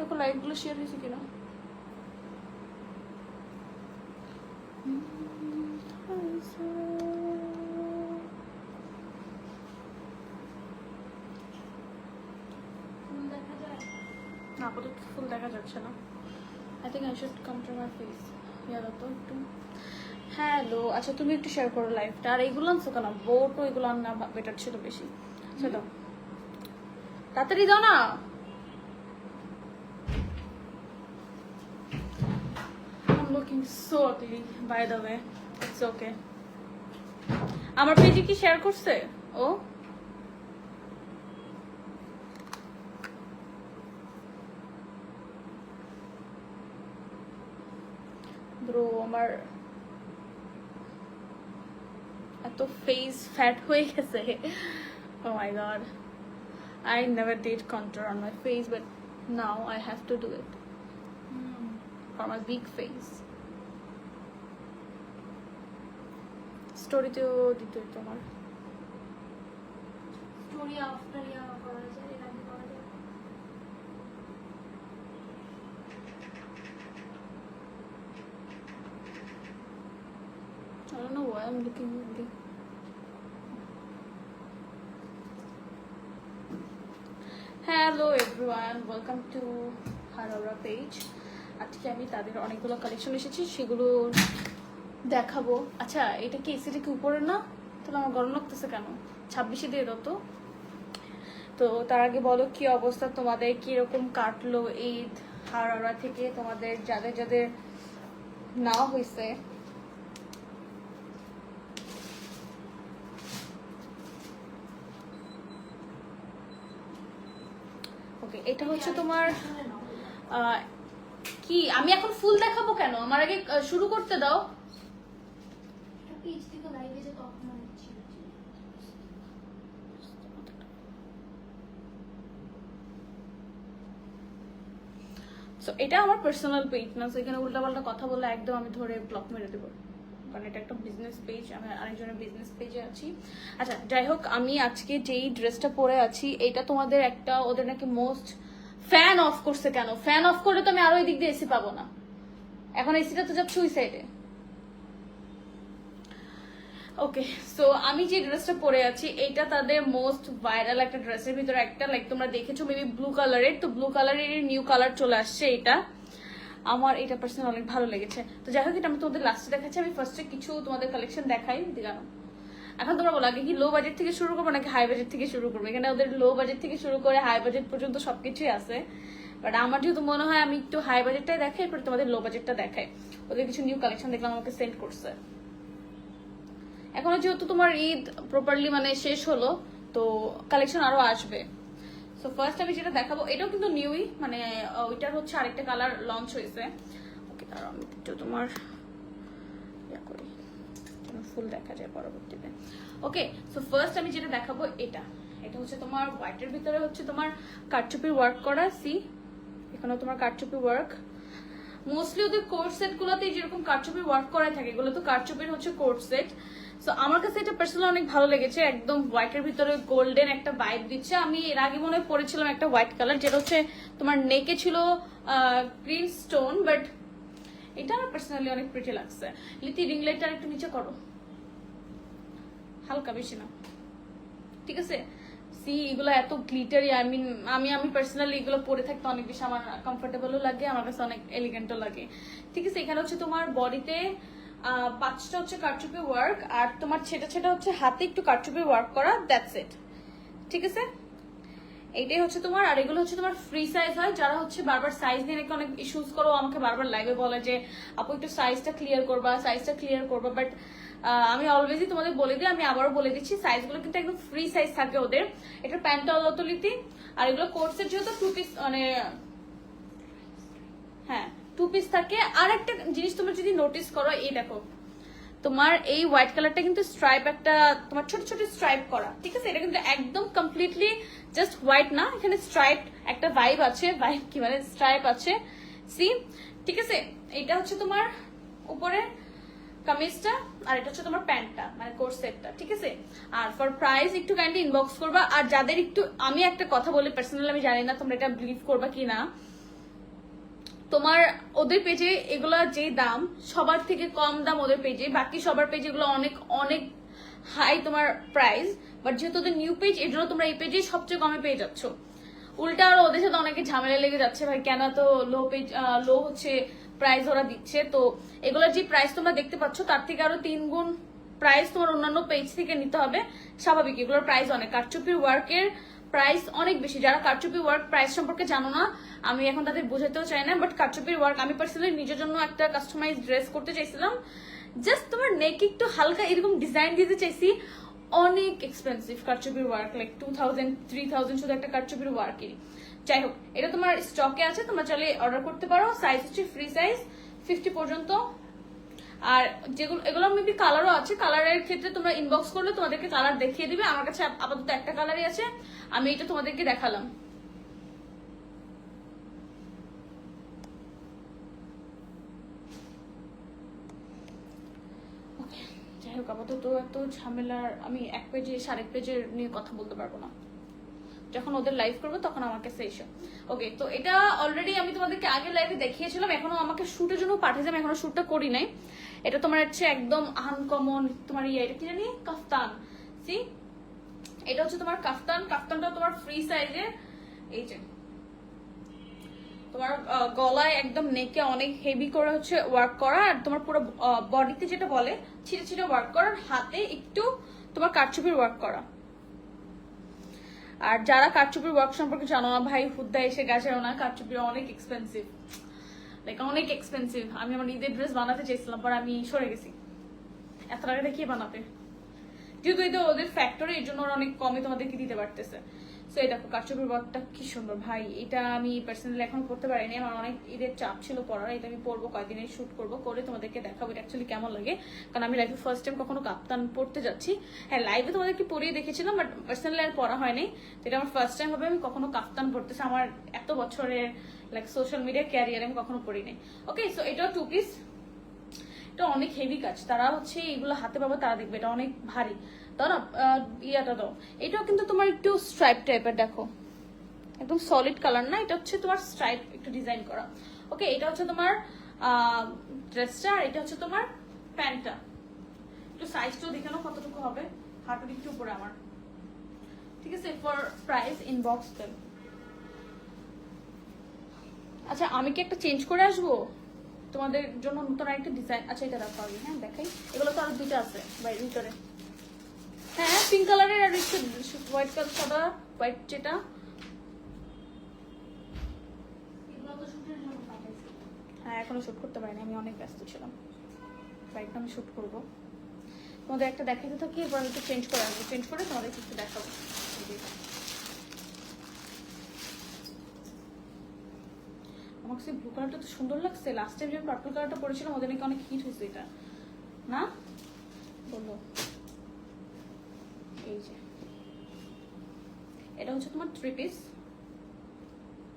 দেখো লাইভগুলো শেয়ার হয়েছে কিনা। না আপাতত ফুল দেখা যাচ্ছে না। I think I should come to my face. ইয়াদা তো একটু হ্যালো। আচ্ছা তুমি একটু শেয়ার করো লাইভটা। আর এইগুলো আনছো কেন? বোটও এগুলো আনা বেটার ছিল বেশি। সেটা তাড়াতাড়ি দাও না। I'm looking so ugly by the way. It's okay. আমার পেজে কি শেয়ার করছে ও? ব্রো আমার এত ফেস ফ্যাট হয়ে গেছে। Oh my god. I never did contour on my face but now I have to do it for my big face. স্টোরিতেও দিতে তোমার স্টোরি আফটার ইয়া করা যায়, এর আগে করা যায়। I don't know why I'm looking ugly. Hello everyone, welcome to Harora page. আজকে আমি তাদের অনেকগুলো কালেকশন এসেছি, সেগুলো দেখাবো। আচ্ছা এটা কি এসিটা কি উপরে না? তাহলে আমার গরম লাগতেছে কেন? 26-এ দিয়ে দাও তো। তো তার আগে বলো কি অবস্থা তোমাদের, কিরকম কাটলো ঈদ হাওড়া থেকে, তোমাদের যাদের যাদের নেওয়া হয়েছে। ওকে এটা হচ্ছে তোমার কি, আমি এখন ফুল দেখাবো কেন? আমার আগে শুরু করতে দাও। পেজ থেকে লাইভে যে তখন মনে ছিল। সো এটা আমার পার্সোনাল পেজ না, সো এখানে উল্টাপাল্টা কথা বলে একদম আমি ধরে ব্লক মেরে দেবো, কারণ এটা একটা বিজনেস পেজ, আমি আরেকজনের বিজনেস পেজে আছি। আচ্ছা যাই হোক, আমি আজকে যেই ড্রেসটা পরে আছি এটা তোমাদের একটা, ওদের নাকি মোস্ট ফ্যান অফ করছে। কেন ফ্যান অফ করলে তো আমি আরো এই দিক দিয়ে এসি পাবো না, এখন এসিটা তো যাচ্ছে ওই সাইডে। ওকে সো আমি যে ড্রেসটা পরে আছি এটা তাদের মোস্ট ভাইরাল একটা ড্রেসের ভিতরে একটা, লাইক তোমরা দেখেছো মেবি ব্লু কালারের, তো ব্লু কালারের নিউ কালার চলে আসছে এটা। আমার এটা পার্সোনালি অনেক ভালো লেগেছে। তো যাই হোক এটা আমি তোমাদের লাস্টে দেখাচ্ছি, আমি ফার্স্টে কিছু তোমাদের কালেকশন দেখাই দিলাম। এখন তোমরা বলো আগে কি লো বাজেট থেকে শুরু করবো নাকি হাই বাজেট থেকে শুরু করবো? এখানে ওদের লো বাজেট থেকে শুরু করে হাই বাজেট পর্যন্ত সবকিছুই আছে, বাট আমার যেহেতু মনে হয় আমি একটু হাই বাজেটটাই দেখাই, এরপর তোমাদের লো বাজেটটা দেখাই। ওদের কিছু নিউ কালেকশন দেখলাম, আমাকে সেন্ড করছে। এখনো যেহেতু তোমার ঈদ প্রপারলি মানে শেষ হলো, তো কালেকশন আরো আসবে। সো ফার্স্ট আমি যেটা দেখাবো এটাও কিন্তু নিউই, মানে ওইটার হচ্ছে আরেকটা কালার লঞ্চ হয়েছে। ওকে তার আমি একটু তোমার ইয়া করি যেন ফুল দেখা যায় পরবর্তীতে। ওকে সো ফার্স্ট আমি যেটা দেখাবো এটা হচ্ছে তোমার হোয়াইটের ভিতরে হচ্ছে তোমার কারচুপির ওয়ার্ক করা। সি এখানে তোমার কারচুপি ওয়ার্ক, মোস্টলি ওদের কোট সেট গুলোতে যেরকম কারচুপির ওয়ার্ক করা থাকে, এগুলো তো কারচুপির হচ্ছে কোট সেট। সো আমার কাছে এটা পার্সোনালি অনেক ভালো লেগেছে, একদম হোয়াইটের ভিতরে গোল্ডেন একটা ভাইব দিচ্ছে। আমি এর আগে মনে হয় পরেছিলাম একটা হোয়াইট কালার, যেটা হচ্ছে তোমার নেকে ছিল গ্রিন স্টোন, বাট এটা আমার পার্সোনালি অনেক প্রিটি লাগছে। লিতি রিং লাইটটা একটু নিচে করো, হালকা বেশি না, ঠিক আছে? সি এগুলো এত গ্লিটারি, আই মিন আমি পার্সোনালি এগুলো পরে থাকতে অনেক বেশি আমার কমফোর্টেবলও লাগে, আমার কাছে অনেক এলিগেন্টও লাগে, ঠিক আছে? এখানে হচ্ছে তোমার বডিতে 5টা হচ্ছে কারচুপি ওয়ার্ক, আর তোমার ছেটা হচ্ছে হাতে একটু কারচুপি ওয়ার্ক করা, দ্যাটস ইট, ঠিক আছে? এইটাই হচ্ছে তোমার। আর এগুলো হচ্ছে তোমার ফ্রি সাইজ হয়, যারা হচ্ছে বারবার সাইজ নিয়ে নাকি অনেক ইস্যুজ করো, আমাকে বারবার লাইভে বলে যে আপু একটু সাইজটা ক্লিয়ার করবা, বাট আমি অলওয়েজই তোমাদের বলে দিই, আমি আবারও বলে দিচ্ছি, সাইজগুলো কিন্তু একদম ফ্রি সাইজ থাকে ওদের। এটা প্যান্টটা অলতলিতি, আর এগুলো কোর্সের যেহেতু 2 পিস, মানে হ্যাঁ 2 পিস থাকে। আর একটা জিনিস তোমরা যদি নোটিস করো, এই দেখো তোমার এই হোয়াইট কালারটা কিন্তু স্ট্রাইপ একটা তোমার ছোট ছোট স্ট্রাইপ করা, ঠিক আছে? এটা কিন্তু একদম কমপ্লিটলি জাস্ট হোয়াইট না, এখানে স্ট্রাইপ একটা ভাইব আছে, ভাইব কি মানে স্ট্রাইপ আছে, সি, ঠিক আছে? এটা হচ্ছে তোমার উপরে কামিজটা, আর এটা হচ্ছে তোমার প্যান্টটা, মানে কোট সেটটা, ঠিক আছে? আর ফর প্রাইস একটু কাইন্ডলি ইনবক্স করবা। আর যাদের একটু, আমি একটা কথা বলি পার্সোনালি, আমি জানি না তোমরা এটা বিলিভ করবা কি না, তোমার ওদের পেজে এগুলা যে দাম সবার থেকে কম দাম ওদের পেজে, বাকি সবার পেজে এগুলো অনেক অনেক হাই তোমার প্রাইস, বাট যেহেতু ওদের নিউ পেজ এর জন্য তোমরা এই পেজে সবচেয়ে কমে পেয়ে যাচ্ছ। উল্টা আরো ওদের সাথে অনেকে ঝামেলা লেগে যাচ্ছে, ভাই কেন তো লো পেজ লো হচ্ছে প্রাইস ওরা দিচ্ছে। তো এগুলোর যে প্রাইস তোমরা দেখতে পাচ্ছ তার থেকে আরো 3 গুণ প্রাইস তোমার অন্যান্য পেজ থেকে নিতে হবে। স্বাভাবিক, এগুলোর প্রাইস অনেক, কারচুপির ওয়ার্কের প্রাইস অনেক বেশি। যারা কারচুপি ওয়ার্ক প্রাইস সম্পর্কে জানো না, আমি এখন তাদের বোঝাতেও চাই না, বাট কারচুপির ওয়ার্ক আমি পার্সোনালি নিজের জন্য একটা কাস্টমাইজ ড্রেস করতে চাইছিলাম, জাস্ট তোমার নেক একটু হালকা এরকম ডিজাইন দিতে চাইছি। অনেক এক্সপেন্সিভ কারচুপির ওয়ার্ক, লাইক 2000 3000 শুধু একটা কারচুপির ওয়ার্কেরই। যাই হোক, এটা তোমার স্টকে আছে, তোমরা চাইলে অর্ডার করতে পারো। সাইজ হচ্ছে ফ্রি সাইজ 50 পর্যন্ত। আর যেগুলো এগুলো মেবি কালারও আছে, কালারের ক্ষেত্রে তোমরা ইনবক্স করলে তোমাদেরকে কালার দেখিয়ে দিবে। আমার কাছে আপাতত একটা কালারই আছে, আমি এটা তোমাদেরকে দেখালাম। যাই হোক, আপাতত এত ঝামেলার আমি এক পেজে 1.5 পেজের নিয়ে কথা বলতে পারবো না। যখন ওদের লাইভ করবো তখন আমার কাছে এসো। ওকে, তো এটা অলরেডি আমি তোমাদেরকে আগে লাইভে দেখিয়েছিলাম, এখনো আমাকে শুটের জন্য পাঠিয়েছে, আমি এখনো শুটটা করি নাই। এটা তোমার হচ্ছে একদম আনকমন তোমার এটা কি জানি কাফতান। সি, এটা হচ্ছে তোমার কাফতান। কাফতানটা তোমার ফ্রি সাইজের, এই যে তোমার গলায় একদম নেকে অনেক হেভি করে হচ্ছে ওয়ার্ক করা, আর তোমার পুরো বডিতে যেটা বলে ছিটে ছিটে ওয়ার্ক করার, হাতে একটু তোমার কারচুপির ওয়ার্ক করা। আর যারা কারচুপির ওয়ার্ক সম্পর্কে জানো না, ভাই হুদ্দা এসে গেছে না, কারচুপি অনেক এক্সপেন্সিভ, লাইক অনেক এক্সপেন্সিভ। আমি আমার ঈদের ড্রেস বানাতে চাইছিলাম, পর আমি সরে গেছি। এত টাকা দিয়ে কি বানাবে, যেহেতু এটা ওদের ফ্যাক্টরি, এর জন্য ওরা অনেক কমে তোমাদেরকে দিতে পারতেছে। সো এই দেখো কারচুপির ওয়ার্কটা কি সুন্দর ভাই। এটা আমি পার্সোনালি এখন করতে পারিনি, আমার অনেক ঈদের চাপ ছিল পড়ার। এটা আমি পরবো, কয়েকদিনে শুট করবো, করে তোমাদেরকে দেখাবো এটা অ্যাকচুয়ালি কেমন লাগে। কারণ আমি লাইফে ফার্স্ট টাইম কখনো কাপ্তান পড়তে যাচ্ছি। হ্যাঁ, লাইভে তোমাদেরকে পরিয়ে দেখেছিলাম, বাট পার্সোনালি আর পড়া হয়নি। তো এটা আমার ফার্স্ট টাইম হবে আমি কখনো কাপ্তান পড়তেছি আমার এত বছরের লাইক সোশ্যাল মিডিয়া ক্যারিয়ারে আমি কখনো পড়িনি। ওকে, সো এটাও 2 পিস। এটা অনেক হেভি কাজ, তারা হচ্ছে এগুলো হাতে পাবো তারা দেখবে এটা অনেক ভারী। দাও না ইয়াটা দাও। এটাও কিন্তু তোমার একটু স্ট্রাইপ টাইপের, দেখো একদম সলিড কালার না, এটা হচ্ছে তোমার স্ট্রাইপ একটু ডিজাইন করা। ওকে, এটা হচ্ছে তোমার ড্রেসটা, আর এটা হচ্ছে তোমার প্যান্টটা। একটু সাইজটাও দেখানো কতটুকু হবে, হাঁটুর একটু উপরে আমার। ঠিক আছে, ফর প্রাইস ইনবক্স দেন। আচ্ছা, আমি কি একটা চেঞ্জ করে আসবো তোমাদের জন্য নতুন একটা ডিজাইন? আচ্ছা, এটা রাখো আগে, হ্যাঁ দেখাই। এগুলো তো আরো 2টা আছে বাইরের ভিতরে। হ্যাঁ, পিঙ্ক কালারের আর একটু হোয়াইট কালার, সাদা হোয়াইট যেটা। এগুলো তো শুটের জন্য পাঠাইছি। হ্যাঁ, এখনো শুট করতে পারিনি, আমি অনেক ব্যস্ত ছিলাম। রাইট, আমি শুট করবো, তোমাদের একটা দেখাইতে থাকি, এরপর আমি একটু চেঞ্জ করে আসবো। চেঞ্জ করে তোমাদের একটু দেখাবো। আমার কাছে ব্লু কালারটা তো সুন্দর লাগছে। লাস্ট টাইম যখন পার্পল কালারটা পরেছিলাম ওদের নাকি অনেক হিট হয়েছে এটা, না বলো? এই যে এটা হচ্ছে তোমার 3 পিস,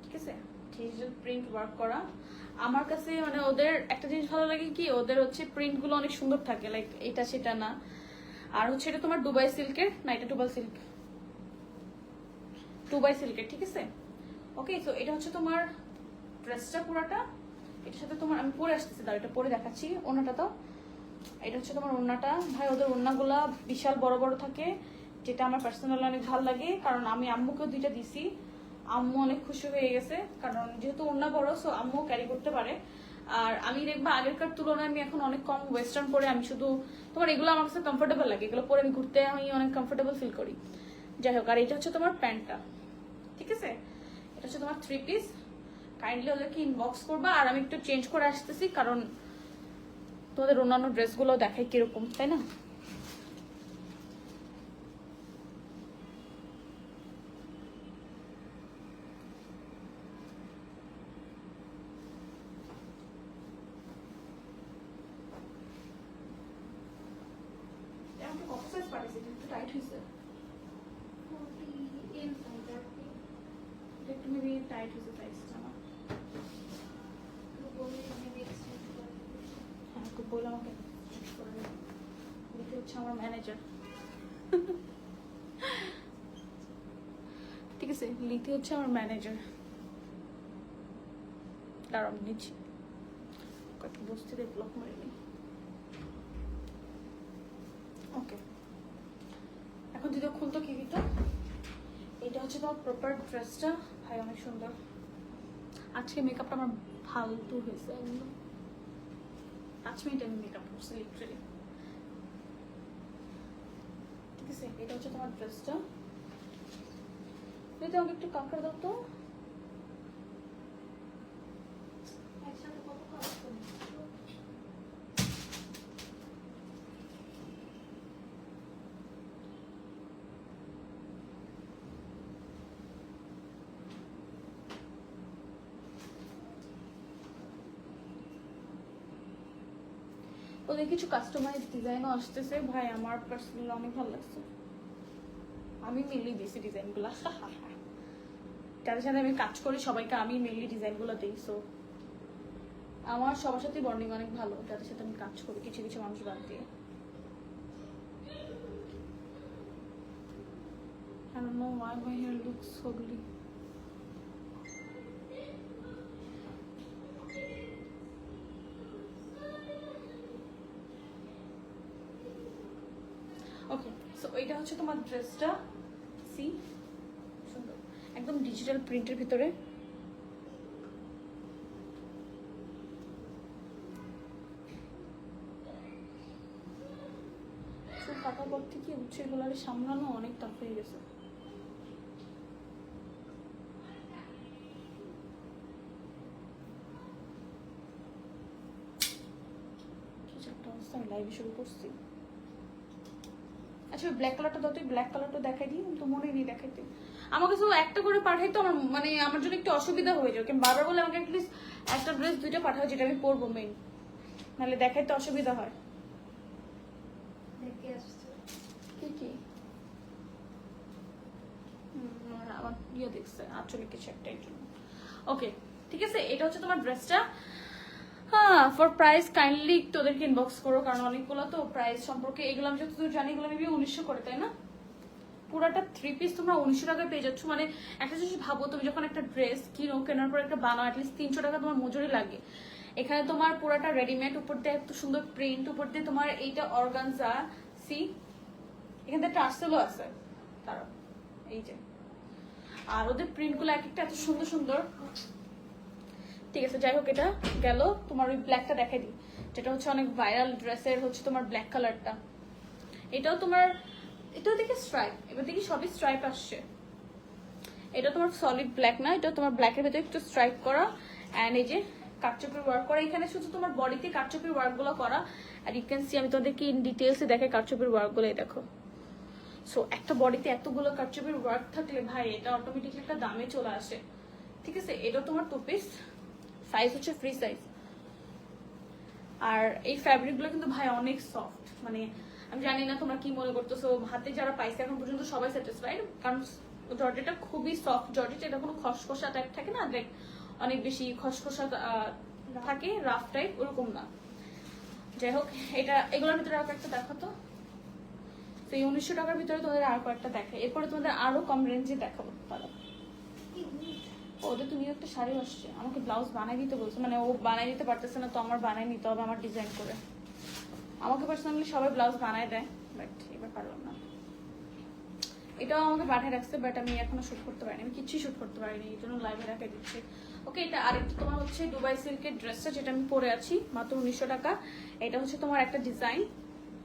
ঠিক আছে, ডিজিটাল প্রিন্ট ওয়ার্ক করা। আমার কাছে মানে ওদের একটা জিনিস ভালো লাগে কি, ওদের হচ্ছে প্রিন্ট গুলো অনেক সুন্দর থাকে, লাইক এটা সেটা না। আর হচ্ছে এটা তোমার দুবাই সিল্কের, না এটা দুবাই সিল্ক, দুবাই সিল্কের, ঠিক আছে। ওকে, সো এটা হচ্ছে তোমার ড্রেসটা পুরাটা। এটার সাথে তোমার আমি পরে আসতেছি, দাঁড়া এটা পরে দেখাচ্ছি। ওড়নাটা তো এটা হচ্ছে তোমার ওড়নাটা। ভাই ওদের ওড়নাগুলা বিশাল বড় বড় থাকে, যেটা আমার পার্সোনালি অনেক ভালো লাগে, কারণ আমি আম্মুকেও 2টা দিছি। আম্মু অনেক খুশি হয়ে গেছে, কারণ যেহেতু ওড়না বড়, সো আম্মু ক্যারি করতে পারে। আর আমি দেখবা আগেরকার তুলনায় আমি এখন অনেক কম ওয়েস্টার্ন পরে, আমি শুধু তোমার এগুলো আমার কাছে কমফোর্টেবল লাগে, এগুলো পরে আমি ঘুরতে আমি অনেক কমফোর্টেবল ফিল করি। যাই হোক, আর এটা হচ্ছে তোমার প্যান্টটা, ঠিক আছে। এটা হচ্ছে তোমার 3 পিস। কাইন্ডলি ওদেরকে ইনবক্স করবা, আর আমি একটু চেঞ্জ করে আসতেছি, কারণ তোমাদের অন্যান্য ড্রেসগুলো দেখাই কিরকম, তাই না? কত সাইজ পাঠিয়েছে, একটু টাইট হয়েছে, 40 এম সাইজ আর কি। একটু মেবি টাইট হয়েছে সাইজটা আমার। তো বলি আমি এক্সচেঞ্জ করে দিবো। হ্যাঁ, তো বলে আমাকে চেঞ্জ করে দেবে। লিখে হচ্ছে আমার ম্যানেজার, ঠিক আছে, লিখে হচ্ছে আমার ম্যানেজার। দাঁড়াও আমি নিচ্ছি, কয়েকটা বসতে দিয়ে ব্লক মারি নি। ওকে, এখন যদি খুলতো কি দিত, এটা হচ্ছে তোমার প্রপার ড্রেসটা। ভাই অনেক সুন্দর। আজকে মেকআপটা আমার ফালতু হয়েছে একদম, 5 মিনিট আমি মেকআপ করছি লিটারালি। ঠিক আছে, এটা হচ্ছে তোমার ড্রেসটা। যদি আমাকে একটু কাপড় দাও তো। একসাথে কত খরচ করবো? ওদের কিছু কাস্টমাইজ ডিজাইনও আসতেছে ভাই, আমার পার্সোনালি অনেক ভালো লাগছে। আমি মেনলি দিয়েছি ডিজাইনগুলো, যাদের সাথে আমি কাজ করি সবাইকে আমি মেনলি ডিজাইনগুলো দিই। সো আমার সবার সাথে বন্ডিং অনেক ভালো, যাদের সাথে আমি কাজ করি, কিছু কিছু মানুষ বাদ দিয়ে। I don't know why my hair looks so ugly. Okay, so এটা হচ্ছে তোমার ড্রেসটা। সি, সুন্দর, একদম ডিজিটাল প্রিন্টের ভিতরে। কাটা পর থেকে উচ্ছে গুলারে সামলানো অনেক টাফ হয়ে গেছে। একটা অবস্থা, আমি লাইভে শুরু করছি। আচ্ছা ব্ল্যাক কালারটা দাও, তুই ব্ল্যাক কালারটা দেখাই দিই, তো মনে নেই দেখাইতে। আমাকে শুধু একটা করে পাঠাই তো, আমার মানে আমার জন্য একটু অসুবিধা হয়ে যায়। বারবার বলে আমাকে অ্যাটলিস্ট একটা ড্রেস 2টা পাঠাও যেটা আমি পরবো মেইন, নাহলে দেখাইতে অসুবিধা হয়। দেখে আসছে। কি কি আমার ইয়ে দেখছে আসলে কিছু একটা এর জন্য। ওকে ঠিক আছে, এটা হচ্ছে তোমার ড্রেসটা। হ্যাঁ, ফর প্রাইস কাইন্ডলি তোদেরকে ইনবক্স করো, কারণ অনেকগুলো তো প্রাইস সম্পর্কে এগুলো আমি যতদূর জানি এগুলো মেবি 1900 করে, তাই না? পুরাটা 3 পিস তোমরা 1900 টাকায় পেয়ে যাচ্ছ। মানে একটা জিনিস ভাবো, তুমি যখন একটা ড্রেস কিনো, কেনার পর একটা বানাও, অ্যাটলিস্ট 300 টাকা তোমার মজুরি লাগে। এখানে তোমার পুরাটা রেডিমেড, উপর দিয়ে এত সুন্দর প্রিন্ট, উপর দিয়ে তোমার এইটা অর্গানজা। সি, এখানে টার্সেলও আছে তারা, এই যে। আর ওদের প্রিন্টগুলো এক একটা এত সুন্দর সুন্দর। ঠিক আছে, যাই হোক, এটা গেল। তোমার ওই ব্ল্যাকটা দেখাই দিই, যেটা হচ্ছে অনেক ভাইরাল ড্রেসের হচ্ছে তোমার ব্ল্যাক কালারটা। এটাও তোমার, এটাও দেখি স্ট্রাইপ, এবার দেখি সবই স্ট্রাইপ আসছে। এটা তোমার সলিড ব্ল্যাক না, এটা তোমার ব্ল্যাকের ভেতরে একটু স্ট্রাইপ করা, অ্যান্ড এই যে কাটচুপির ওয়ার্ক করা। এখানে শুধু তোমার বডিতে কাটচুপির ওয়ার্কগুলো করা। আর ইউ ক্যান সি, আমি তোমাদেরকে ইন ডিটেলসে দেখে কাটচুপির ওয়ার্কগুলো, দেখো। সো একটা বডিতে এতগুলো কাটচুপির ওয়ার্ক থাকলে ভাই এটা অটোমেটিকলি একটা দামে চলে আসে। ঠিক আছে, এটা তোমার 2 পিস, সাইজ হচ্ছে ফ্রি সাইজ। আর এই ফ্যাব্রিকগুলো কিন্তু ভাই অনেক সফট। মানে আমি জানি না তোমরা কি মনে করতেছো, হাতে যারা পাইছে এখন পর্যন্ত সবাই স্যাটিসফাইড, কারণ জর্জেটটা খুবই সফট জর্জেট। এটা কোনো খসখসা টাইপ থাকে না, লাইক অনেক বেশি খসখসা থাকে, রাফ টাইপ, ওরকম না। যাই হোক, এটা এগুলোর ভিতরে আর কয়েকটা দেখো তো। তো এই 1900 টাকার ভিতরে তোমাদের আর কয়েকটা দেখাই, এরপরে তোমাদের আরো কম রেঞ্জে দেখাবো। পারো ওদের তুমি একটা শাড়ি আসছে, আমাকে ব্লাউজ বানাই দিতে বলছে, মানে ও বানাই দিতে পারতেছে না, তো আমার বানাই নিতে হবে, আমার ডিজাইন করে। আমাকে পার্সোনালি সবাই ব্লাউজ বানাই দেয়, বাট এবার পারলাম না। এটাও আমাকে পাঠিয়ে রাখছে, বাট আমি এখনো শুট করতে পারিনি, আমি কিচ্ছুই শুট করতে পারিনি, এই জন্য লাইভে রেখে দিচ্ছি। ওকে, এটা আরেকটা তোমার হচ্ছে দুবাই সিল্কের ড্রেসটা, যেটা আমি পরে আছি, মাত্র 1900 টাকা। এটা হচ্ছে তোমার একটা ডিজাইন।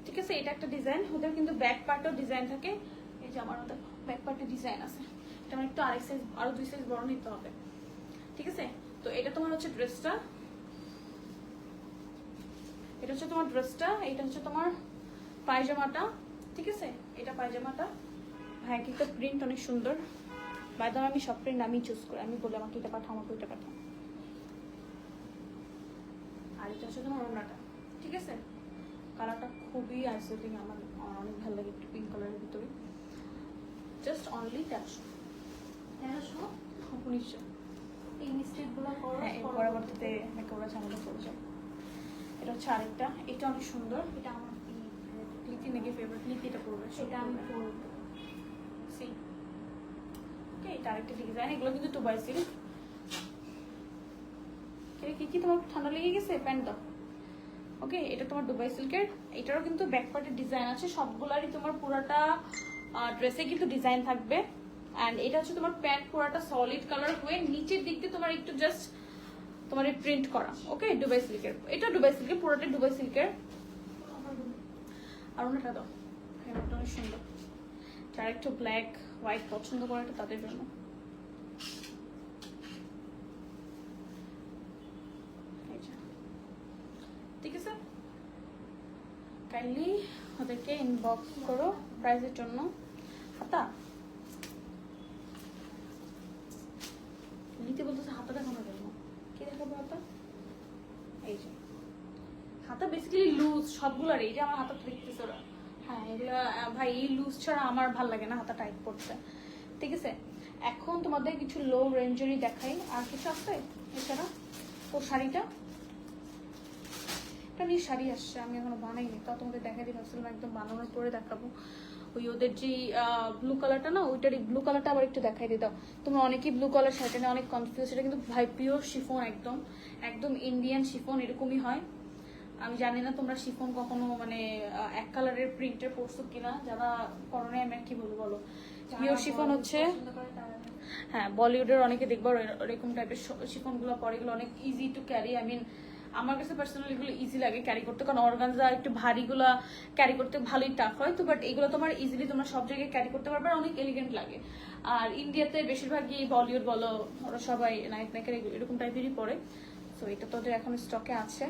ঠিক আছে, এটা একটা ডিজাইন। ওদের কিন্তু ব্যাক পার্টেও ডিজাইন থাকে, এই যে আমারও দেখো ব্যাক পার্টে ডিজাইন আছে। এটা আমার একটু আরেক সাইজ, আরো 2 সাইজ বড় নিতে হবে। ঠিক আছে, তো এটা তোমার হচ্ছে ড্রেসটা, এটা হচ্ছে তোমার ড্রেসটা, এটা হচ্ছে তোমার পায়জামাটা। ঠিক আছে, এটা পায়জামাটা। হ্যাঁ, একটা প্রিন্ট অনেক সুন্দর। বাই দ্য ওয়ে, আমি সব প্রিন্ট আমি চুজ করি, আমি বলি আমাকে এটা পাঠাও, আমাকে ওইটা পাঠাও। আর এটা হচ্ছে তোমার ওড়নাটা। ঠিক আছে, কালারটা খুবই আইসোটিং, আমার অনেক ভালো লাগে, একটু পিঙ্ক কালারের ভিতরে। Just only 1300। 1900। এই মিস্টেকগুলো করো, হ্যাঁ, এর পরবর্তীতে মেকআপ ঝামেলা করে যাবে। এটা হচ্ছে আরেকটা, এটা অনেক সুন্দর। এটা আমার লিতি নাকি ফেভারিট, লিতি এটা পরবে, সেটা আমি করবো। সি ওকে, এটা আরেকটা ডিজাইন। এগুলো কিন্তু দুবাই সিল্ক। ওকে, কি কি তোমার ঠান্ডা লেগে গেছে? প্যান্ট দাও। ওকে, এটা তোমার দুবাই সিল্কের। এটারও কিন্তু ব্যাক পার্টের ডিজাইন আছে, সবগুলারই তোমার পুরাটা ড্রেসে কিন্তু ডিজাইন থাকবে। অ্যান্ড এটা হচ্ছে তোমার প্যান্ট পুরাটা সলিড কালার হয়ে নিচের দিক দিয়ে তোমার একটু জাস্ট তোমার প্রিন্ট করা। ওকে, দুবাই সিল্কের, এটা দুবাই সিল্কের, পুরোটা দুবাই সিল্কের। আর ওনাটা দাও, এটা অনেক সুন্দর। যারা একটু ব্ল্যাক হোয়াইট পছন্দ করে এটা তাদের জন্য। ঠিক আছে, কাইন্ডলি ওদেরকে ইনবক্স করো প্রাইসের জন্য। হাতা নিতে বলতেছে, হাতা দেখানোর জন্য। কি দেখাবো হাতা? এই যে হাতা বেসিক্যালি লুজ সবগুলোর। এই যে আমার হাতা দেখতেছে ওরা, হ্যাঁ এগুলা ভাই এই লুজ ছাড়া আমার ভাল লাগে না হাতা টাইট করতে। ঠিক আছে, এখন তোমাদের কিছু লো রেঞ্জেরই দেখাই। আর কিছু আছে এছাড়া? ও শাড়িটা, এটা নিয়ে শাড়ি আসছে, আমি এখনো বানাইনি, তা তোমাদের দেখাই দিই। ভাবছিলাম একদম বানানোর পরে দেখাবো। ওই ওদের যে ব্লু কালারটা না, ওইটারই ব্লু কালারটা আবার একটু দেখাই দিই। দাও, তোমরা অনেকেই ব্লু কালার শাড়িটা নিয়ে অনেক কনফিউজ। এটা কিন্তু ভাই পিওর শিফন, একদম একদম ইন্ডিয়ান শিফন, এরকমই হয়। আমি জানি না তোমরা শিফন কখনো মানে এক কালারের প্রিন্টের পরছো কিনা, যারা করোনা আমি আর কি বলবো বলো। পিওর শিফন হচ্ছে, হ্যাঁ বলিউডের অনেকে দেখবো এরকম টাইপের শিফন গুলো পরে, এগুলো অনেক easy to carry. I mean আমার কাছে পার্সোনালি এগুলো ইজি লাগে ক্যারি করতে, কারণ অর্গানজা একটু ভারীগুলা ক্যারি করতে ভালোই টাফ হয়। তো বাট এগুলো তোমার ইজিলি তোমরা সব জায়গায় ক্যারি করতে পারবে, আর অনেক এলিগেন্ট লাগে। আর ইন্ডিয়াতে বেশিরভাগই বলিউড বলো, ওরা সবাই নাইট মেকার এরকম টাইপেরই পরে। সো এটা তোদের এখন স্টকে আছে।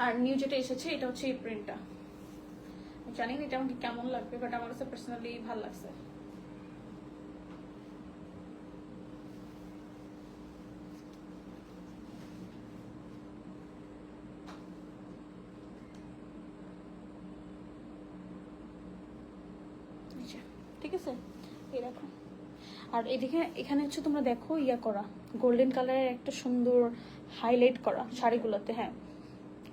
আর নিউ যেটা এসেছে এটা হচ্ছে এই প্রিন্টটা। জানি না এটা আমাকে কেমন লাগবে, বাট আমার কাছে পার্সোনালি ভালো লাগছে। ঠিক আছে, এই দেখো। আর এদিকে এখানে হচ্ছে তোমরা দেখো ইয়া করা গোল্ডেন কালারের একটা সুন্দর হাইলাইট করা শাড়িগুলোতে, হ্যাঁ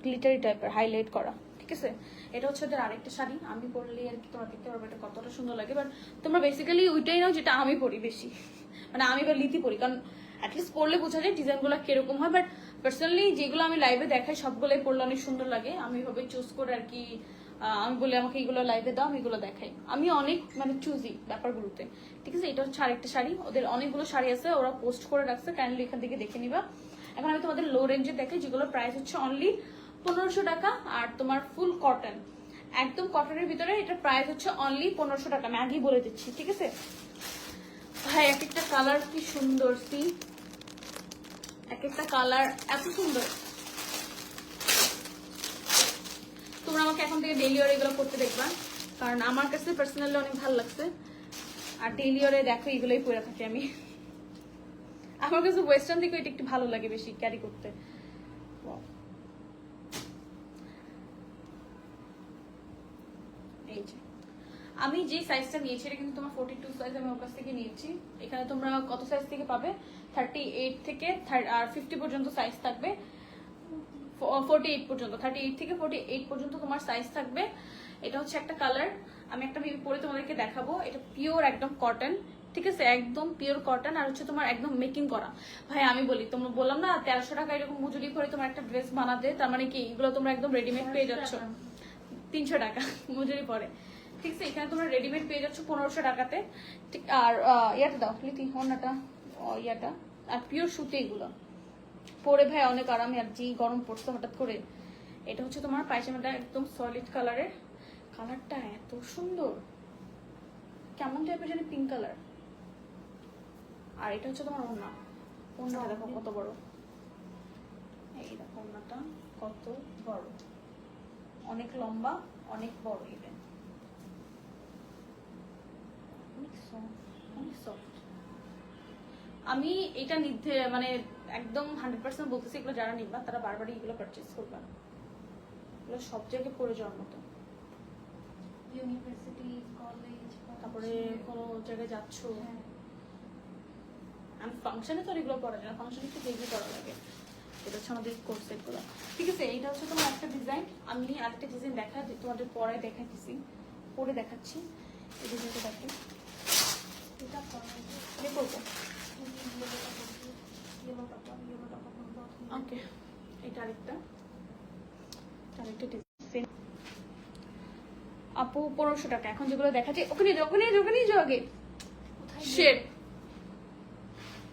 গ্লিটারি টাইপের হাইলাইট করা। ঠিক আছে, এটা হচ্ছে ওদের আরেকটা শাড়ি, আমি পরলে আর কি তোমরা দেখতে পারবে এটা কতটা সুন্দর লাগে। বাট তোমরা বেসিক্যালি ওইটাই নাও যেটা আমি পরি বেশি, মানে আমি বা লিতি পরি, কারণ অ্যাটলিস্ট পরলে বোঝা যায় ডিজাইনগুলো কিরকম হয়। বাট পার্সোনালি যেগুলো আমি লাইভে দেখাই সবগুলোই পরলে অনেক সুন্দর লাগে। আমি এভাবে চুজ করে আর কি, আমি বলি আমাকে এগুলো লাইভে দাও, আমি এগুলো দেখাই। আমি অনেক মানে চুজি ব্যাপারগুলোতে। ঠিক আছে, এটা হচ্ছে আরেকটা শাড়ি, ওদের অনেকগুলো শাড়ি আছে, ওরা পোস্ট করে রাখছে, কাইন্ডলি এখান থেকে দেখে নিবা। এখন আমি তোমাদের লো রেঞ্জে দেখাই, যেগুলোর প্রাইস হচ্ছে অনলি 1500 টাকা। আর তোমার ফুল কটন, একদম কটনের ভিতরে, এটার প্রাইস হচ্ছে অনলি 1500 টাকা। আমি আগেই বলে দিচ্ছি। ঠিক আছে ভাই, এক একটা কালার কি সুন্দর, সি এক একটা কালার এত সুন্দর। তোমরা আমাকে এখন থেকে ডেইলি ওয়ার এগুলো করতে দেখবা, কারণ আমার কাছে পার্সোনালি অনেক ভালো লাগছে। আর ডেইলি ওয়ারে দেখো এগুলোই পরে থাকি আমি। আমার কাছে ওয়েস্টার্ন থেকে এটা একটু ভালো লাগে বেশি ক্যারি করতে। এই যে আমি যে সাইজটা নিয়েছি এটা কিন্তু তোমার 42 সাইজ আমি ওর কাছ থেকে নিয়েছি। এখানে তোমরা কত সাইজ থেকে পাবে? 38 থেকে আর 50 পর্যন্ত সাইজ থাকবে, 48 পর্যন্ত, 38 থেকে 48 পর্যন্ত তোমার সাইজ থাকবে। এটা হচ্ছে একটা কালার, আমি একটা পরে তোমাদেরকে দেখাবো। এটা পিওর একদম কটন, ঠিক আছে, একদম পিওর কটন। আর হচ্ছে তোমার একদম মেকিং করা। ভাই আমি বলি, তোমরা বললাম না 1300 টাকা এরকম মজুরি করে তোমার একটা ড্রেস বানাতে, তার মানে কি এগুলো তোমরা একদম রেডিমেড পেয়ে যাচ্ছ 300 টাকা মজুরি পরে। ঠিক আছে, এখানে তোমরা রেডিমেড পেয়ে যাচ্ছ 1500 টাকাতে। আর ইয়াটা দাও লিতি, অন্যটা ইয়াটা, আর পিওর সুতি এগুলো পরে ভাই অনেক আরামে। আর যে গরম পড়ছে হঠাৎ করে, এটা হচ্ছে তোমার পায়জামাটা একদম সলিড কালারের, কালারটা এত সুন্দর, কেমন টাইপের জানি পিঙ্ক কালার। আর এটা হচ্ছে তোমার ওড়না, ওড়নাটা দেখো কত বড়, এই দেখো ওড়নাটা কত বড়, অনেক লম্বা, অনেক বড়, ইভেন অনেক সফট। আমি এটা নিতে মানে একদম 100% বলতেছি, এগুলো যারা নিবা তারা বারবারই এগুলো পারচেজ করবা, এগুলো সব জায়গায় পরে যাওয়ার মতো। ইউনিভার্সিটি, কলেজ, তারপরে কোনো জায়গায় যাচ্ছ, আমি ফাংশনে তো এগুলো পরা যায় না, ফাংশনে একটু বেশি করা লাগে। এটা হচ্ছে আমাদের কোর্স সেটগুলো। ঠিক আছে, এটা হচ্ছে তোমার একটা ডিজাইন। আমি আরেকটা ডিজাইন তোমাদের পরায় দেখাচ্ছি, পরে দেখাচ্ছি। এই ডিজাইনটা দেখো, এটা করবো ইয়েলো টাকা আরেকটা ডিজাইন আপু 1500 টাকা। এখন যেগুলো দেখাচ্ছি ওখানে যাও আগে। কোথায় শেড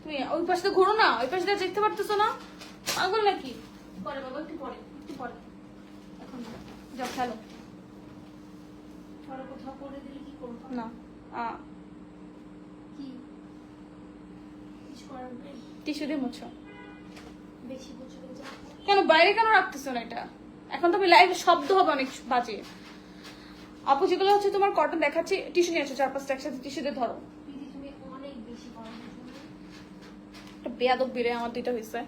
তুমি ওই পাশে ঘোরো না, ওই পাশে দেখতে পারতেছো না? পাগল নাকি? পরে বাবা, একটু পরে এখন না। যাও খেলো। পরে কোথাও করে দিলে কি করবো? না কি কিছু করার নেই। টিস্যু দিয়ে মুছো। বেশি বছরে যাবো। কেন বাইরে কেন রাখতেছো না এটা? এখন তো লাইভ শব্দ হবে অনেক বাজে। আপু যেগুলো হচ্ছে তোমার কটন দেখাচ্ছি, টিস্যু নিয়ে আসো 4-5টা একসাথে, টিস্যু দিয়ে ধরো। দিদি তুমি অনেক বেশি করো। একটা বেয়াদব বিলে আমার দুইটা হয়েছে।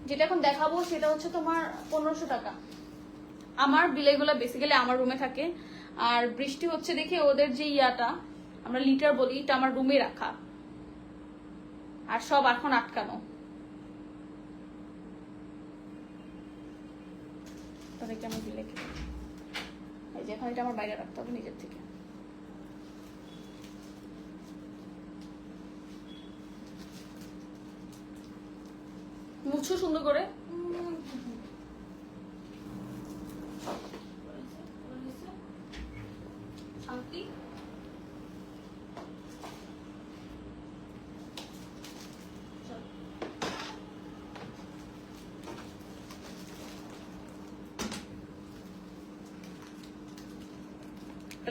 যেটা এখন দেখাবো সেটা হচ্ছে তোমার 1500 টাকা। আমার বিলেগুলো বেসিক্যালি আমার রুমে থাকে, আর বৃষ্টি হচ্ছে দেখে ওদের যে ইয়াটা আমরা লিটার বলি, এটা আমার রুমে রাখা, আর সব এখন আটকানো। তাদেরকে আমি বিলে এই যে এখন এটা আমার বাইরে রাখতে হবে নিজের থেকে। মুছো সুন্দর করে। শান্তি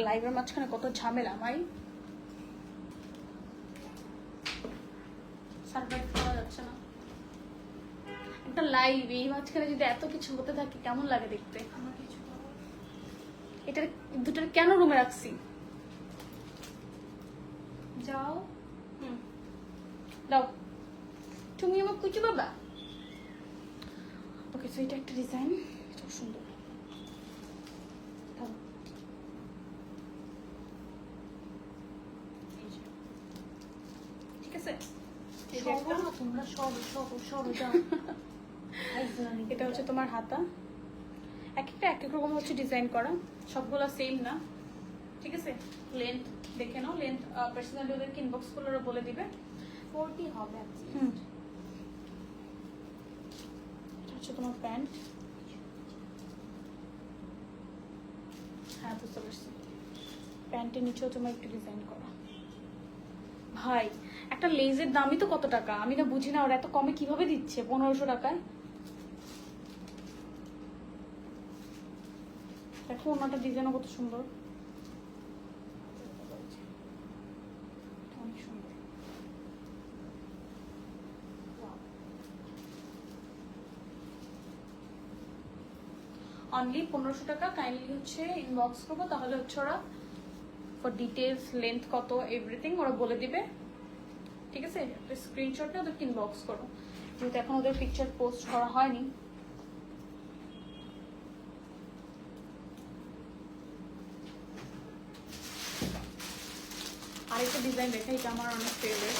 লাইভের মাঝখানে কত ঝামেলা ভাই, সারভাইভ করা যাচ্ছে না। একটা লাইভ এই মাঝখানে যদি এত কিছু হতে থাকে কেমন লাগে দেখতে? আমার কিছু করো। এটা দুটোর কেন রুমে রাখছি? যাও। দাও তুমি আমার কুচু বাবা। ওকে, তো এটা একটা ডিজাইন, খুব সুন্দর। দাও। এই যে। ঠিক আছে, এই যে একটা। তোমরা সরো যাও। এটা হচ্ছে তোমার হাতা, এক একটা এক এক রকম হচ্ছে ডিজাইন করা, সবগুলো সেম না। ঠিক আছে, লেন্থ দেখে নাও, লেন্থ পার্সোনালি ওদেরকে ইনবক্স করলে ওরা বলে দিবে। 40 হবে at least। এটা হচ্ছে তোমার প্যান্ট। হ্যাঁ বুঝতে পারছি, প্যান্টের নিচেও তোমার একটু ডিজাইন করা। ভাই একটা লেজের দামই তো কত টাকা, আমি না বুঝি না ওরা এত কমে কিভাবে দিচ্ছে 1500 টাকায়। দেখো ওনাটা ডিজাইনও কত সুন্দর, অনেক সুন্দর। অনলি 1500 টাকা। কাইন্ডলি হচ্ছে ইনবক্স করবো, তাহলে হচ্ছে ওরা ফর ডিটেলস লেন্থ কত এভরিথিং ওরা বলে দিবে। ঠিক আছে, একটা স্ক্রিনশট নিয়ে ওদেরকে ইনবক্স করো, যেহেতু এখন ওদের পিকচার পোস্ট করা হয়নি। আরেকটা ডিজাইন দেখা, এটা আমার অনেক ফেভারিট,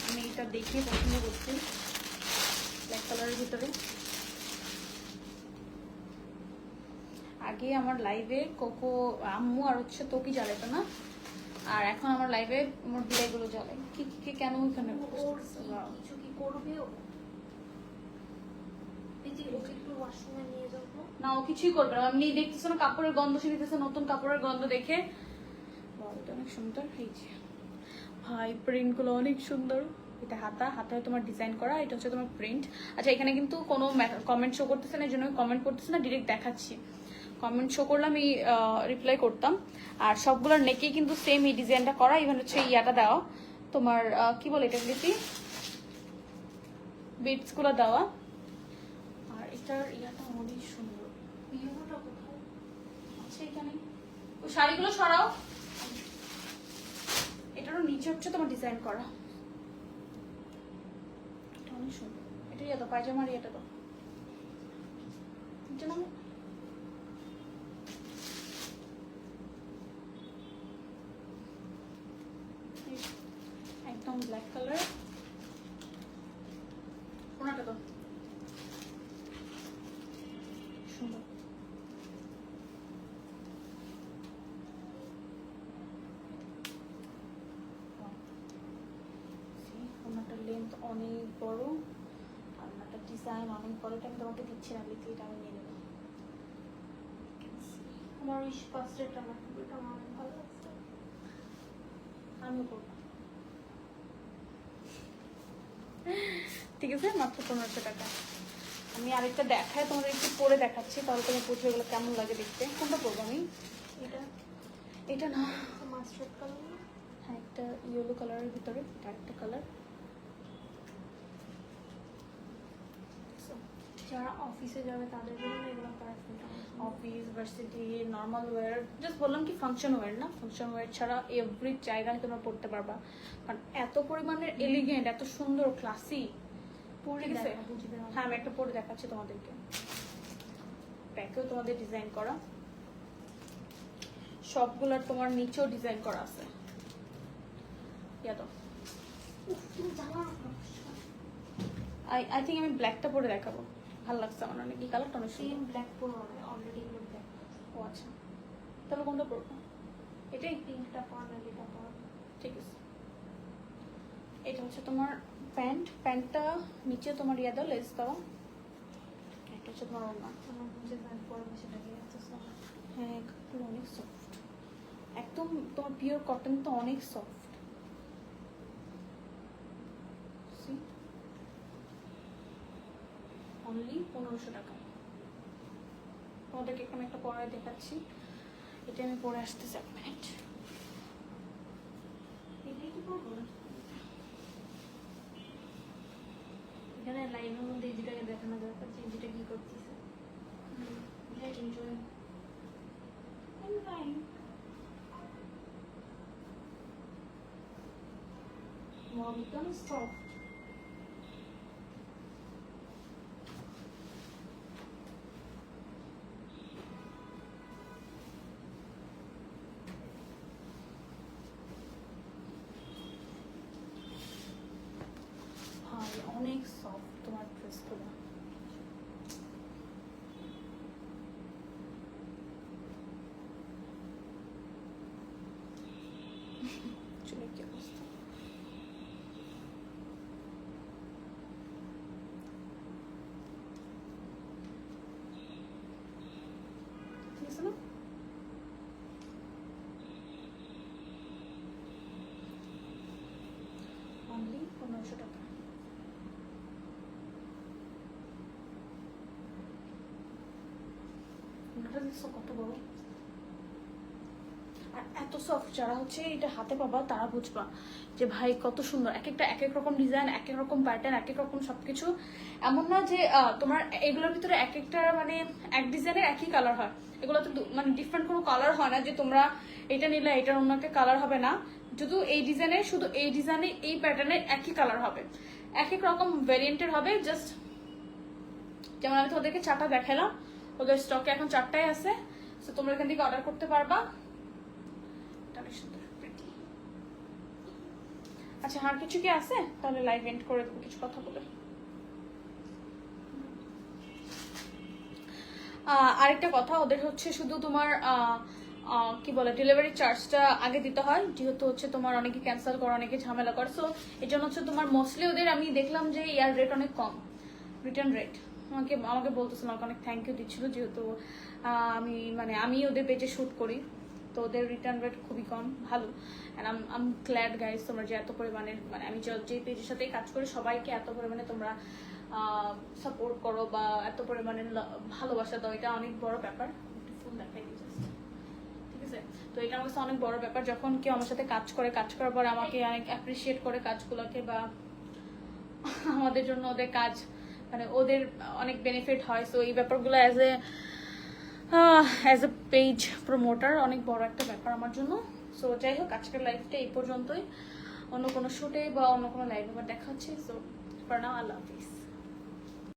আমি এটা দেখে পছন্দ করছি, ব্ল্যাক কালারের ভিতরে। আগে আমার লাইভে কোকো আম্মু আর হচ্ছে তোকি জ্বালাতো না, আর এখন আমার লাইভে আমার বিলাইগুলো জ্বালে। কি কেন ওইখানে ওর কিছু কি করবে ও? দিদি ওকে একটু ওয়াশরুমে নিয়ে যাবো। না, ও কিছুই করবে না, এমনি দেখতেছো না কাপড়ের গন্ধ শুনিতেছে, নতুন কাপড়ের গন্ধ দেখে। এটা অনেক সুন্দর, এই যে ভাই প্রিন্ট গুলো অনেক সুন্দর। এটা হাতায় তোমার ডিজাইন করা, এটা হচ্ছে তোমার প্রিন্ট। আচ্ছা এখানে কিন্তু কোনো কমেন্ট শো করতেছে না, এই জন্য কমেন্ট করতেছে না, ডিরেক্ট দেখাচ্ছি। কমেন্ট শো করলে আমি রিপ্লাই করতাম। আর সবগুলোর নেকেই কিন্তু সেম এই ডিজাইনটা করা, ইভেন হচ্ছে ইয়াটা দেওয়া তোমার কি বলে এটা লিপি বিটস গুলো দেওয়া। আর এটার ইয়াটা অনেক সুন্দর। ইউনোটা কোথায়? আচ্ছা এখানে ওই শাড়িগুলো সরাও, এটারও নিচে হচ্ছে তোমার ডিজাইন করা, এটা অনেক সুন্দর। এটা ইয়ে তো পায়জামার ইয়েটা তো এটা না, একদম ব্ল্যাক কালার, ওনাটা তো সুন্দর। ওনাটার লেন্থ অনেক বড়, আর ওনাটা ডিজাইন অনেক বড়, এটা আমি তোমাকে দিচ্ছি না লিখে, এটা আমি নিয়ে নেবো। আমার উইশ ফার্স্টেরটা না, এটা আমার অনেক ভালো লাগছে। আমিও করবো। ঠিক আছে, মাত্র 1500 টাকা। আমি আরেকটা দেখাই তোমাদের, একটু পরে দেখাচ্ছি, তাহলে তুমি বুঝবে এগুলো কেমন লাগে দেখতে। কোনটা পরবো আমি? এটা এটা না, মাস্টার্ড কালার। হ্যাঁ একটা ইয়েলো কালারের ভিতরে, এটা একটা কালার। যারা অফিসে যাবে তাদের জন্য এগুলো perfect. Office, varsity, normal wear, just বললাম কি ফাংশন ওয়্যার না, ফাংশন ওয়্যার ছাড়া এভরি জায়গায় তোমরা পড়তে পারবা, কারণ এত পরিমাণের এলিগেন্ট, এত সুন্দর, ক্লাসি। পরে ঠিক আছে? দেখা বুঝবে। হ্যাঁ আমি একটা পরে দেখাচ্ছি তোমাদেরকে। ব্যাকেও তোমাদের ডিজাইন করা, সবগুলোর তোমার নিচেও ডিজাইন করা আছে। ইয়া তো তুমি জানো আই থিঙ্ক আমি ব্ল্যাকটা পরে দেখাবো, ভালো লাগছে আমার অনেক। এই কালারটা অনেক সেম সুন্দর। ব্ল্যাক পরে অলরেডি এগুলো ব্ল্যাক। ও আচ্ছা, তাহলে কোনটা পরবো? এটাই, পিঙ্কটা পর না এটা পর। ঠিক আছে। এটা হচ্ছে তোমার প্যান্ট, প্যান্টটা নিচে তোমার ইয়া দাও, লেস দাও। এটা হচ্ছে তোমার ওড়না। আমার বুঝে প্যান্ট পরে বসে লাগে এত সফট। হ্যাঁ কাপড় অনেক সফট, একদম তোমার পিওর কটন, তো অনেক সফট। অনলি 1500 টাকা। তোমাদেরকে এখানে একটা পরে দেখাচ্ছি, এটা আমি পরে আসতেছি, এক মিনিট। এটাই কি পরবো? এখানে লাইনের মধ্যে এই দুটাকে দেখানো দরকার যে এই দুটা কি করতেছে। Let enjoy. একদম সফট। অনেক সফট তোমার ড্রেসগুলো। চুলের কি অবস্থা? ঠিক আছে না? অনলি 1500 টাকা। ওনাটা দেখছো কত বড়, আর এত সফট। যারা হচ্ছে এটা হাতে পাবা তারা বুঝবা যে ভাই কত সুন্দর। এক একটা এক এক রকম ডিজাইন, এক এক রকম প্যাটার্ন, এক এক রকম সবকিছু। এমন না যে তোমার এগুলোর ভিতরে এক একটা মানে এক ডিজাইনের একই কালার হয়, এগুলো তো মানে ডিফারেন্ট কোনো কালার হয় না যে তোমরা এটা নিলে এটার অন্য একটা কালার হবে না। শুধু এই ডিজাইনের, শুধু এই ডিজাইনে এই প্যাটার্নের একই কালার হবে, এক এক রকম ভ্যারিয়েন্টের হবে। জাস্ট যেমন আমি তোমাদেরকে 4টা দেখালাম, ওদের স্টকে এখন 4টাই আছে, তো তোমরা এখান থেকে অর্ডার করতে পারবা। আচ্ছা আর কিছু কি আছে? তাহলে লাইভ এন্ড করে দেবো কিছু কথা বলে। আরেকটা কথা, ওদের হচ্ছে শুধু তোমার কি বলে ডেলিভারি চার্জটা আগে দিতে হয়, যেহেতু হচ্ছে তোমার অনেকে ক্যান্সেল করে, অনেকে ঝামেলা করে, সো এই জন্য হচ্ছে তোমার মোস্টলি ওদের আমি দেখলাম যে ইয়ার রেট অনেক কম, রিটার্ন রেট। আমাকে বলতেছিল, আমাকে অনেক থ্যাংক ইউ দিচ্ছিল, যেহেতু আমি ওদের পেজে শ্যুট করি, তো ওদের রিটার্ন রেট খুবই কম, ভালো। অ্যান্ড আম গ্ল্যাড গাইজ তোমরা যে এত পরিমাণের, মানে আমি যে পেজের সাথেই কাজ করি সবাইকে এত পরিমাণে তোমরা সাপোর্ট করো বা এত পরিমাণে ভালোবাসা দাও, এটা অনেক বড় ব্যাপার। একটু ফুল দেখাই দিই জাস্ট, ঠিক আছে? তো এটা আমার কাছে অনেক বড় ব্যাপার, যখন কেউ আমার সাথে কাজ করে, কাজ করার পর আমাকে অনেক অ্যাপ্রিসিয়েট করে কাজগুলোকে, বা আমাদের জন্য ওদের কাজ মানে ওদের অনেক বেনিফিট হয়। সো এই ব্যাপারগুলো অ্যাজ এ পেজ প্রমোটার অনেক বড় একটা ব্যাপার আমার জন্য। সো যাই হোক, আজকের লাইফটা এই পর্যন্তই। অন্য কোনো শুটে বা অন্য কোনো লাইভে আবার দেখা হচ্ছে। So for now Allah Hafiz.